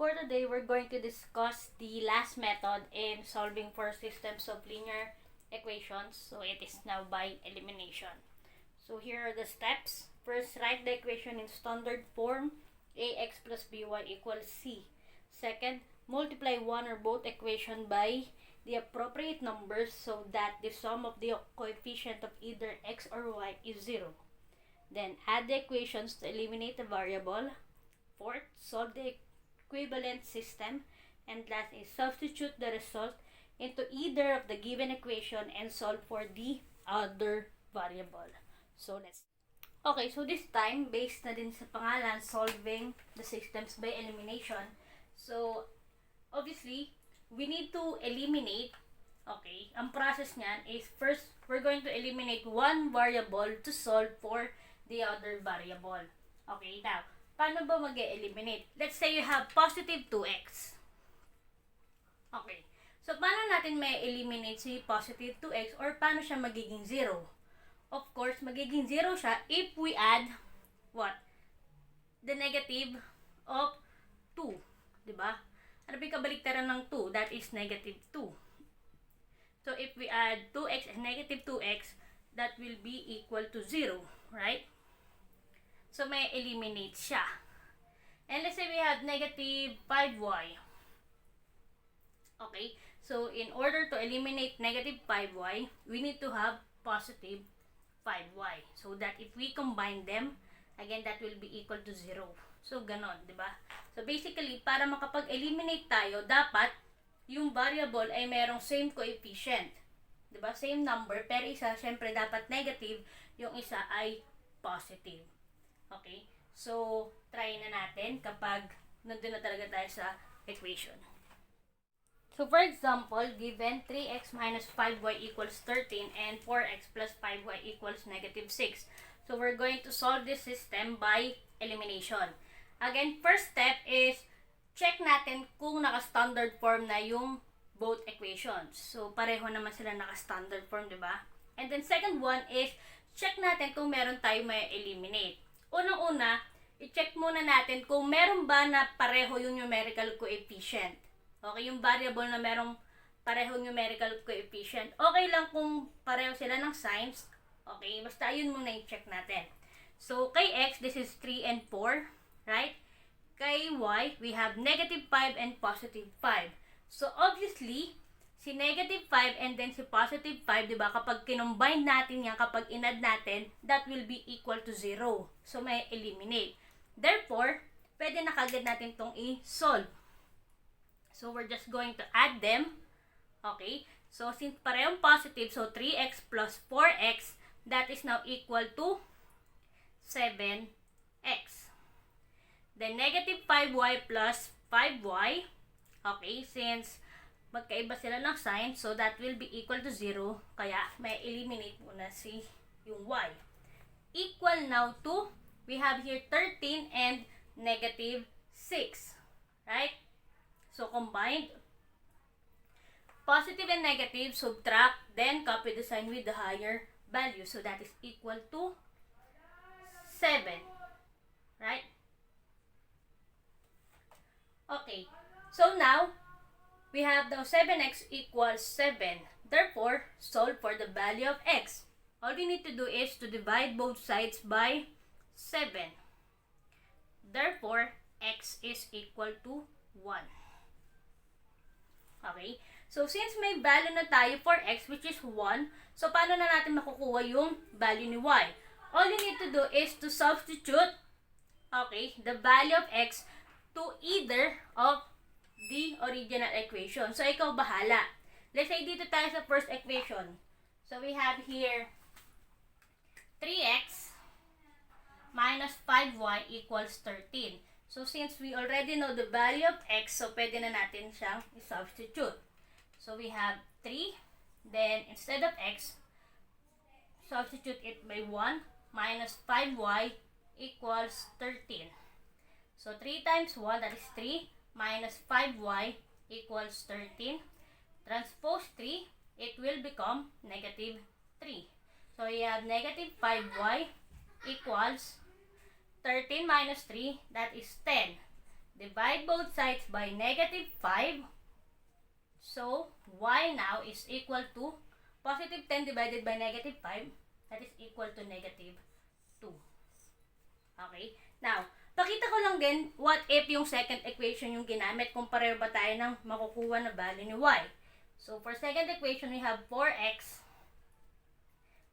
for today, we're going to discuss the last method in solving for systems of linear equations. So it is now by elimination. So here are the steps. First, write the equation in standard form. Ax plus by equals c. Second, multiply one or both equation by the appropriate numbers so that the sum of the coefficient of either x or y is 0. Then add the equations to eliminate the variable. Fourth, solve the equivalent system. And last is substitute the result into either of the given equation and solve for the other variable. So this time, based na din sa pangalan, solving the systems by elimination. So, obviously, we need to eliminate. Okay, ang process niyan is first, we're going to eliminate one variable to solve for the other variable. Okay, now, paano ba mag-eliminate? Let's say you have positive 2x. Okay, so paano natin may eliminate si positive 2x or paano siya magiging 0? Of course, magiging 0 siya if we add what? The negative of 2. Diba? Ano ba yung kabaliktaran ng 2? That is negative 2. So, if we add 2x and negative 2x, that will be equal to 0. Right? So, may eliminate siya. And let's say we have negative 5y. Okay? So, in order to eliminate negative 5y, we need to have positive 5y. So that if we combine them, again, that will be equal to 0. So, ganon, di ba? So, basically, para makapag-eliminate tayo, dapat yung variable ay merong same coefficient. Di ba? Same number, pero isa, syempre, dapat negative, yung isa ay positive. Okay? So, try na natin kapag nandun na talaga tayo sa equation. So, for example, given 3x minus 5y equals 13 and 4x plus 5y equals negative 6. So, we're going to solve this system by elimination. Again, first step is check natin kung naka-standard form na yung both equations. So, pareho naman sila naka-standard form, di ba? And then, second one is check natin kung meron tayo may eliminate. Unang-una, i-check muna natin kung meron ba na pareho yung numerical coefficient. Okay, yung variable na merong parehong numerical coefficient. Okay lang kung pareho sila ng signs. Okay, basta yun muna yung check natin. So, kay x, this is 3 and 4. Right? Kay y, we have negative 5 and positive 5. So, obviously, si negative 5 and then si positive 5, diba? Kapag kinombine natin yan, kapag inad natin, that will be equal to 0. So, may eliminate. Therefore, pwede na kagad natin itong i-solve. So, we're just going to add them. Okay? So, since parehong positive, so 3x plus 4x, that is now equal to 7x. Then, negative 5y plus 5y. Okay? Since magkaiba sila ng sign, so that will be equal to 0. Kaya, may eliminate muna si yung y. Equal now to, we have here 13 and negative 6. Right? So, combined, positive and negative, subtract, then copy the sign with the higher value. So, that is equal to 7. Right? Okay. So, now, we have now 7x equals 7. Therefore, solve for the value of x. All we need to do is to divide both sides by 7. Therefore, x is equal to 1. Okay? So, since may value na tayo for x, which is 1, so, paano na natin makukuha yung value ni y? All you need to do is to substitute, okay, the value of x to either of the original equation. So, ikaw bahala. Let's say dito tayo sa first equation. So, we have here 3x minus 5y equals 13. So, since we already know the value of x, so pwede na natin siyang i-substitute. So, we have 3. Then, instead of x, substitute it by 1 minus 5y equals 13. So, 3 times 1, that is 3, minus 5y equals 13. Transpose 3, it will become negative 3. So, you have negative 5y equals 13 minus 3, that is 10. divide both sides by negative 5. So, y now is equal to positive 10 divided by negative 5. That is equal to negative 2. Okay? Now, pakita ko lang din what if yung second equation yung ginamit kung pareho ba tayo ng makukuha na value ni y. So, for second equation, we have 4x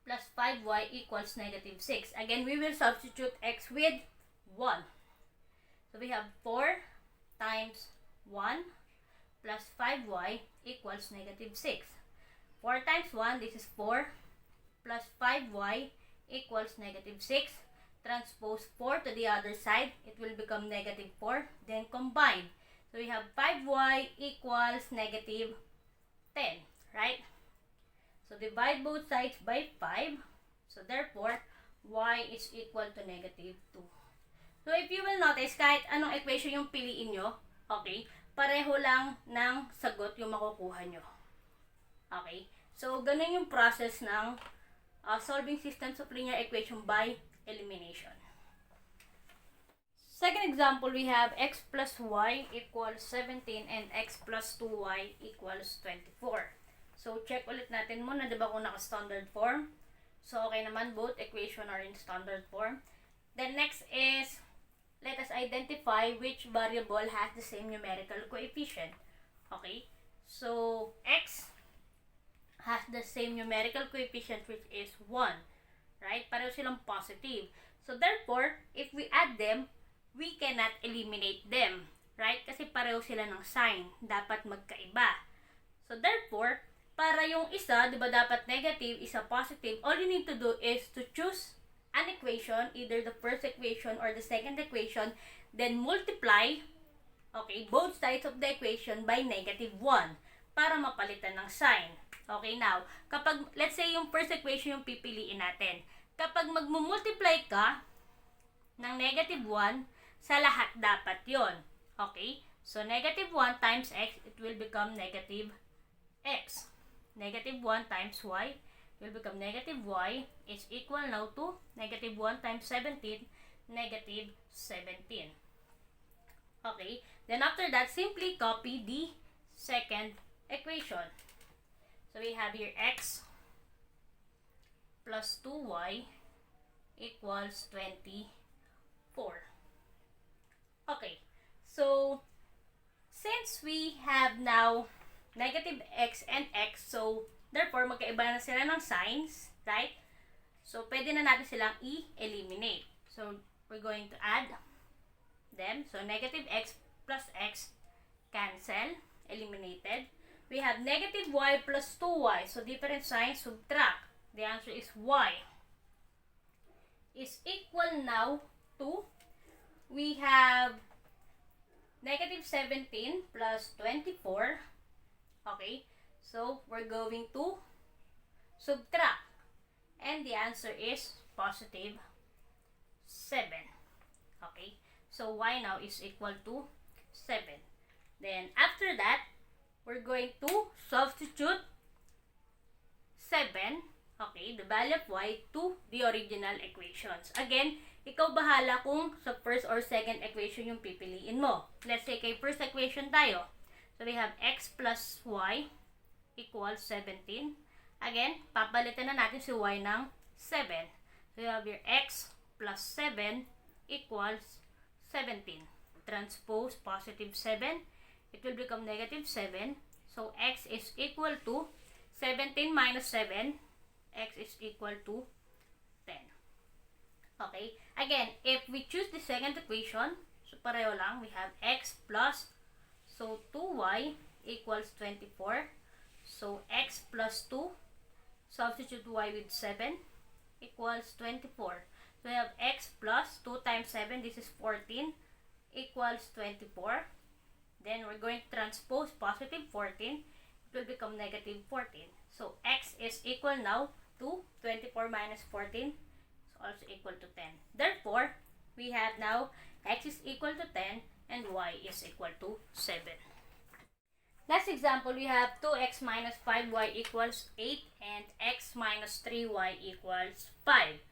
plus 5y equals negative 6. Again, we will substitute x with 1. So, we have 4 times 1 plus 5y equals negative 6. 4 times 1, this is 4, plus 5y equals negative 6. Transpose 4 to the other side, it will become negative 4. Then combine. So, we have 5y equals negative 10, right? So, divide both sides by 5. So, therefore, y is equal to negative 2. So, if you will notice, kahit anong equation yung piliin nyo, okay, pareho lang ng sagot yung makukuha nyo. Okay? So, ganun yung process ng solving systems of linear equation by elimination. Second example, we have x plus y equals 17 and x plus 2y equals 24. So, check ulit natin muna, diba kung naka-standard form. So, okay naman, both equation are in standard form. Then, next is, let us identify which variable has the same numerical coefficient. Okay? So, x has the same numerical coefficient which is 1. Right? Pareho silang positive. So, therefore, if we add them, we cannot eliminate them. Right? Kasi pareho sila ng sign. Dapat magkaiba. So, therefore, para yung isa, di ba dapat negative, isa positive, all you need to do is to choose an equation, either the first equation or the second equation, then multiply, okay, both sides of the equation by negative 1 para mapalitan ng sign. Okay, now, kapag, let's say yung first equation yung pipiliin natin, kapag magmumultiply ka ng negative 1, sa lahat dapat yon. Okay? So, negative 1 times x, it will become negative x. Negative 1 times y will become negative y is equal now to negative 1 times 17, negative 17. Okay? Then after that, simply copy the second equation. So we have here x plus 2y equals 24. Okay. So, since we have now negative x and x, so therefore magkaiba na sila ng signs, right? So pwede na natin silang i-eliminate. So we're going to add them. So negative x plus x cancel, eliminated. We have negative y plus 2y. So different signs, subtract. The answer is y is equal now to, we have negative 17 plus 24. Okay, so we're going to subtract. And the answer is positive 7. Okay, so y now is equal to 7. Then after that, we're going to substitute 7, okay, the value of y to the original equations. Again, ikaw bahala kung sa first or second equation yung pipiliin mo. Let's say kay first equation tayo. So, we have x plus y equals 17. Again, papalitan na natin si y ng 7. So, we have here x plus 7 equals 17. Transpose positive 7. It will become negative 7. So, x is equal to 17 minus 7. X is equal to 10. Okay. Again, if we choose the second equation, so pareho lang, we have x plus, so 2y equals 24. So, x plus 2, substitute y with 7, equals 24. So, we have x plus 2 times 7, this is 14, equals 24. Then, we're going to transpose positive 14. It will become negative 14. So, x is equal now to 24 minus 14. So, also equal to 10. Therefore, we have now x is equal to 10 and y is equal to 7. Last example, we have 2x minus 5y equals 8 and x minus 3y equals 5.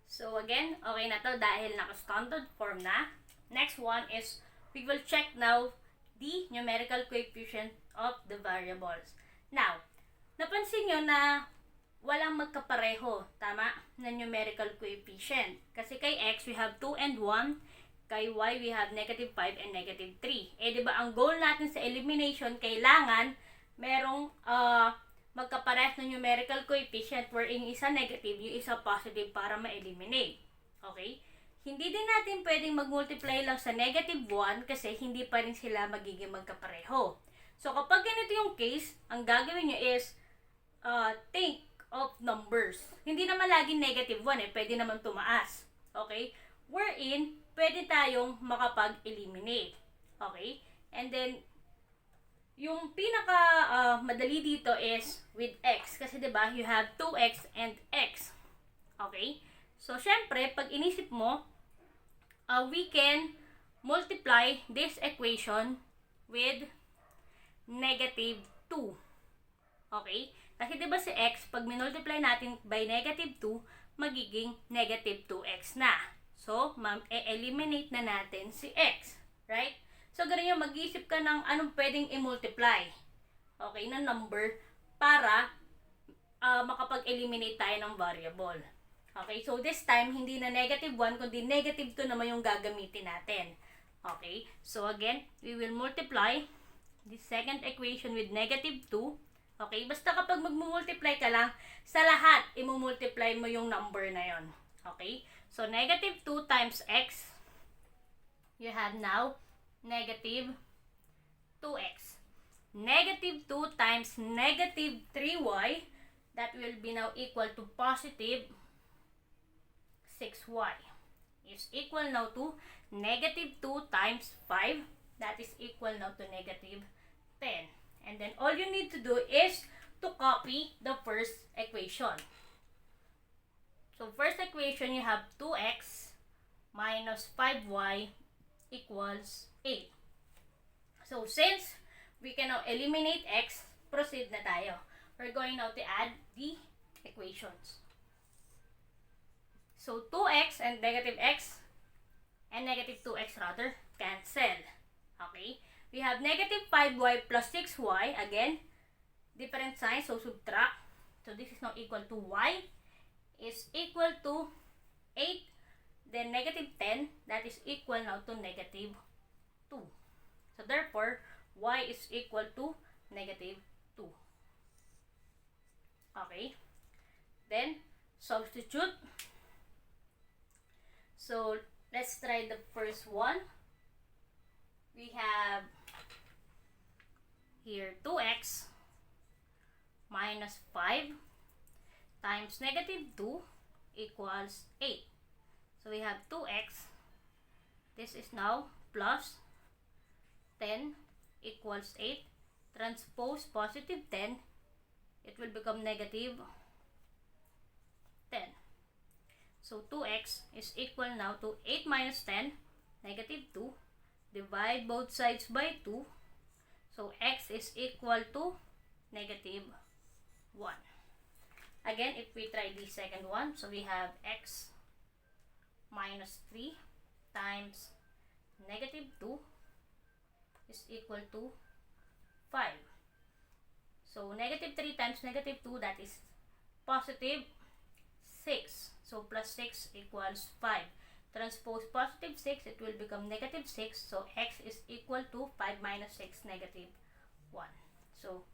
So again, okay na to dahil naka-standard form na. Next one is we will check now the numerical coefficient of the variables. Now, napansin nyo na walang magkapareho, tama, na numerical coefficient. Kasi kay x, we have 2 and 1. Kay y, we have negative 5 and negative 3. Eh, di ba, ang goal natin sa elimination, kailangan merong magkaparehas na numerical coefficient wherein isa negative, yung isa positive para ma-eliminate. Okay? Hindi din natin pwedeng mag-multiply lang sa negative 1 kasi hindi pa rin sila magiging magkapareho. So, kapag ganito yung case, ang gagawin nyo is think of numbers. Hindi naman laging negative 1 eh. Pwede naman tumaas. Okay? Wherein, pwede tayong makapag-eliminate. Okay? And then, yung pinaka madali dito is with x. Kasi diba, you have 2x and x. Okay? So, syempre, pag inisip mo, we can multiply this equation with negative 2. Okay? Kasi diba si x, pag minultiply natin by negative 2, magiging negative 2x na. So, eliminate na natin si x. Right? So, ganun yung mag-iisip ka ng anong pwedeng i-multiply. Okay, na number para makapag-eliminate tayo ng variable. Okay, so this time, hindi na negative 1, kundi negative 2 naman yung gagamitin natin. Okay, so again, we will multiply the second equation with negative 2. Okay, basta kapag mag-multiply ka lang, sa lahat, i-multiply mo yung number na yon. Okay, so negative 2 times x, you have now negative 2x. Negative 2 times negative 3y, that will be now equal to positive 6y. Is equal now to negative 2 times 5, that is equal now to negative 10. And then all you need to do is to copy the first equation. So first equation, you have 2x minus 5y equals 8. So since we can now eliminate x, proceed na tayo. We're going now to add the equations. So 2x and negative x and negative 2x rather cancel. Okay? We have negative 5y plus 6y. Again, different signs, so subtract. So this is now equal to y is equal to 8. Then negative 10, that is equal now to negative 2. So therefore, y is equal to negative 2. Okay? Then, substitute. So, let's try the first one. We have here 2x minus 5 times negative 2 equals 8. So, we have 2x. This is now plus 10 equals 8. Transpose positive 10. It will become negative 10. So, 2x is equal now to 8 minus 10, negative 2. Divide both sides by 2. So, x is equal to negative 1. Again, if we try the second one, so we have x minus 3 times negative 2 is equal to 5. So, negative 3 times negative 2, that is positive 6. So, plus 6 equals 5. Transpose positive 6, it will become negative 6. So, x is equal to 5 minus 6, negative 1. So,